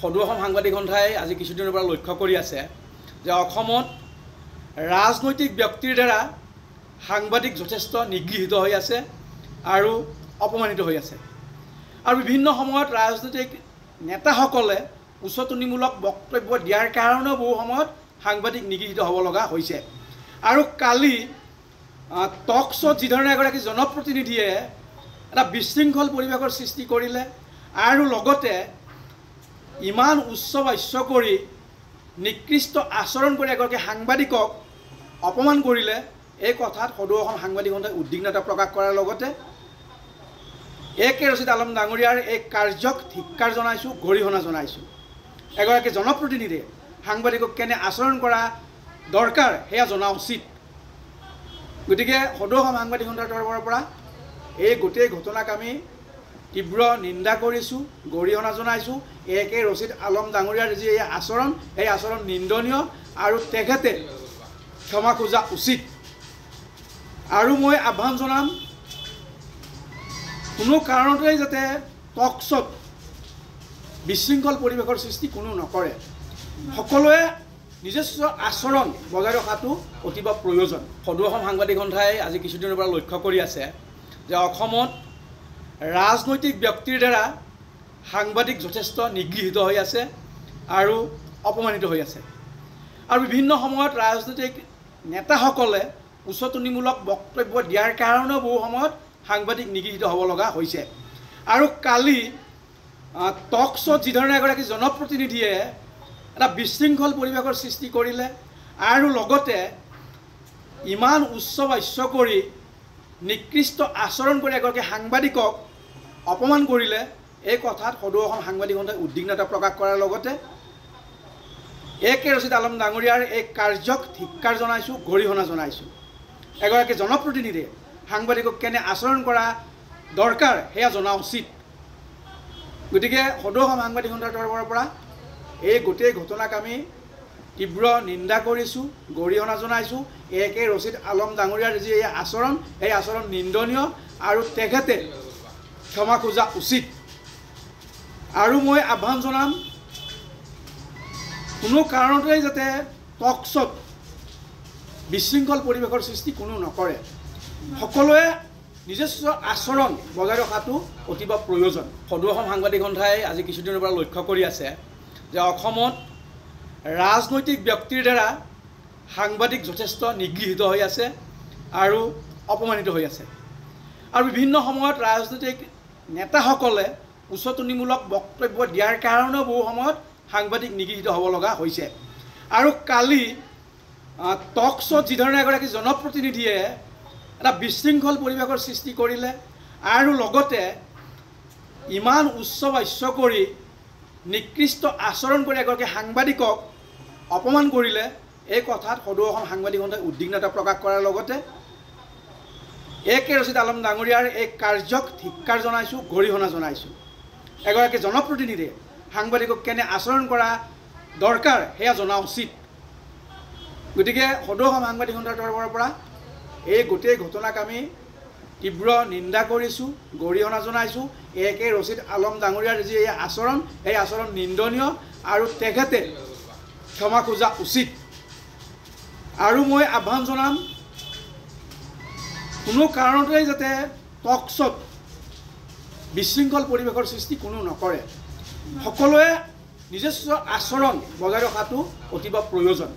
সদৌ অসম সাংবাদিক সন্থাই আজি কিছুদিনৰ পৰা লক্ষ্য কৰি আছে যে অসমত ৰাজনৈতিক ব্যক্তিৰ দ্বাৰা সাংবাদিক যথেষ্ট নিগৃহীত হৈ আছে আৰু অপমানিত হৈ আছে আৰু বিভিন্ন সময়ত ৰাজনৈতিক নেতাসকলে উচতনিমূলক বক্তব্য দিয়াৰ কাৰণেও বহু সময়ত সাংবাদিক নিগৃহীত হ'ব লগা হৈছে আৰু কালি টক শ্ব'ত যিধৰণে এগৰাকী জনপ্ৰতিনিধিয়ে এটা বিশৃংখল পৰিৱেশৰ সৃষ্টি কৰিলে আৰু লগতে ইমান উচ্চ বাচ্য কৰি নিকৃষ্ট আচৰণ কৰি এগৰাকী সাংবাদিকক অপমান কৰিলে এই কথাত সদৌ অসম সাংবাদিক সন্থাই উদ্বিগ্নতা প্ৰকাশ কৰাৰ লগতে AK ৰছিদ আলম ডাঙৰীয়াৰ এই কাৰ্যক ধিক্কাৰ জনাইছোঁ গৰিহণা জনাইছোঁ এগৰাকী জনপ্ৰতিনিধিয়ে সাংবাদিকক কেনে আচৰণ কৰা দৰকাৰ সেয়া জনা উচিত গতিকে সদৌ অসম সাংবাদিক সন্থাৰ তৰফৰ পৰা এই গোটেই ঘটনাক আমি তীব্ৰ নিন্দা কৰিছোঁ গৰিহণা জনাইছোঁ AK ৰছিদ আলম ডাঙৰীয়াৰ যি এই আচৰণ নিন্দনীয় আৰু তেখেতে ক্ষমা খোজা উচিত আৰু মই আহ্বান জনাম কোনো কাৰণতেই যাতে টক শ্ব'ত বিশৃংখল পৰিৱেশৰ সৃষ্টি কোনো নকৰে সকলোৱে নিজস্ব আচৰণ বজাই ৰখাটো অতিব প্ৰয়োজন সদৌ অসম সাংবাদিক সন্থাই আজি কিছুদিনৰ পৰা লক্ষ্য কৰি আছে যে অসমত ৰাজনৈতিক ব্যক্তিৰ দ্বাৰা সাংবাদিক যথেষ্ট নিগৃহীত হৈ আছে আৰু অপমানিত হৈ আছে আৰু বিভিন্ন সময়ত ৰাজনৈতিক নেতাসকলে উচতনিমূলক বক্তব্য দিয়াৰ কাৰণেও বহু সময়ত সাংবাদিক নিগৃহীত হ'ব লগা হৈছে আৰু কালি টক শ্ব'ত যিধৰণে এগৰাকী জনপ্ৰতিনিধিয়ে এটা বিশৃংখল পৰিৱেশৰ সৃষ্টি কৰিলে আৰু লগতে ইমান উচ্চ বাচ্য কৰি নিকৃষ্ট আচৰণ কৰি এগৰাকী সাংবাদিকক অপমান কৰিলে এই কথাত সদৌ অসম সাংবাদিক সন্থাই উদ্বিগ্নতা প্ৰকাশ কৰাৰ লগতে AK ৰছিদ আলম ডাঙৰীয়াৰ এই কাৰ্যক ধিক্কাৰ জনাইছোঁ গৰিহণা জনাইছোঁ এগৰাকী জনপ্ৰতিনিধিয়ে সাংবাদিকক কেনে আচৰণ কৰা দৰকাৰ সেয়া জনা উচিত গতিকে সদৌ অসম সাংবাদিক সন্থাৰ তৰফৰ পৰা এই গোটেই ঘটনাক আমি তীব্ৰ নিন্দা কৰিছোঁ গৰিহণা জনাইছোঁ AK ৰছিদ আলম ডাঙৰীয়াৰ যি এই আচৰণ নিন্দনীয় আৰু তেখেতে ক্ষমা খোজা উচিত আৰু মই আহ্বান জনাম কোনো কাৰণতেই যাতে টক শ্ব'ত বিশৃংখল পৰিৱেশৰ সৃষ্টি কোনো নকৰে সকলোৱে নিজস্ব আচৰণ বজাই ৰখাটো অতিব প্ৰয়োজন সদৌ অসম সাংবাদিক সন্থাই আজি কিছুদিনৰ পৰা লক্ষ্য কৰি আছে যে অসমত ৰাজনৈতিক ব্যক্তিৰ দ্বাৰা সাংবাদিক যথেষ্ট নিগৃহীত হৈ আছে আৰু অপমানিত হৈ আছে আৰু বিভিন্ন সময়ত ৰাজনৈতিক নেতাসকলে উচতনিমূলক বক্তব্য দিয়াৰ কাৰণেও বহু সময়ত সাংবাদিক নিগৃহীত হ'ব লগা হৈছে আৰু কালি টক শ্ব'ত যিধৰণে এগৰাকী জনপ্ৰতিনিধিয়ে এটা বিশৃংখল পৰিৱেশৰ সৃষ্টি কৰিলে আৰু লগতে ইমান উচ্চ বাচ্য কৰি নিকৃষ্ট আচৰণ কৰি এগৰাকী সাংবাদিকক অপমান কৰিলে এই কথাত সদৌ অসম সাংবাদিক সন্থাই উদ্বিগ্নতা প্ৰকাশ কৰাৰ লগতে AK ৰছিদ আলম ডাঙৰীয়াৰ এই কাৰ্যক ধিক্কাৰ জনাইছোঁ গৰিহণা জনাইছোঁ এগৰাকী জনপ্ৰতিনিধিয়ে সাংবাদিকক কেনে আচৰণ কৰা দৰকাৰ সেয়া জনা উচিত গতিকে সদৌ অসম সাংবাদিক সন্থাৰ তৰফৰ পৰা এই গোটেই ঘটনাক আমি তীব্ৰ নিন্দা কৰিছোঁ গৰিহণা জনাইছোঁ AK ৰছিদ আলম ডাঙৰীয়াৰ যি এই আচৰণ নিন্দনীয় আৰু তেখেতে ক্ষমা খোজা উচিত আৰু মই আহ্বান জনাম কোনো কাৰণতেই যাতে টক শ্ব'ত বিশৃংখল পৰিৱেশৰ সৃষ্টি কোনো নকৰে সকলোৱে নিজস্ব আচৰণ বজাই ৰখাটো অতিব প্ৰয়োজন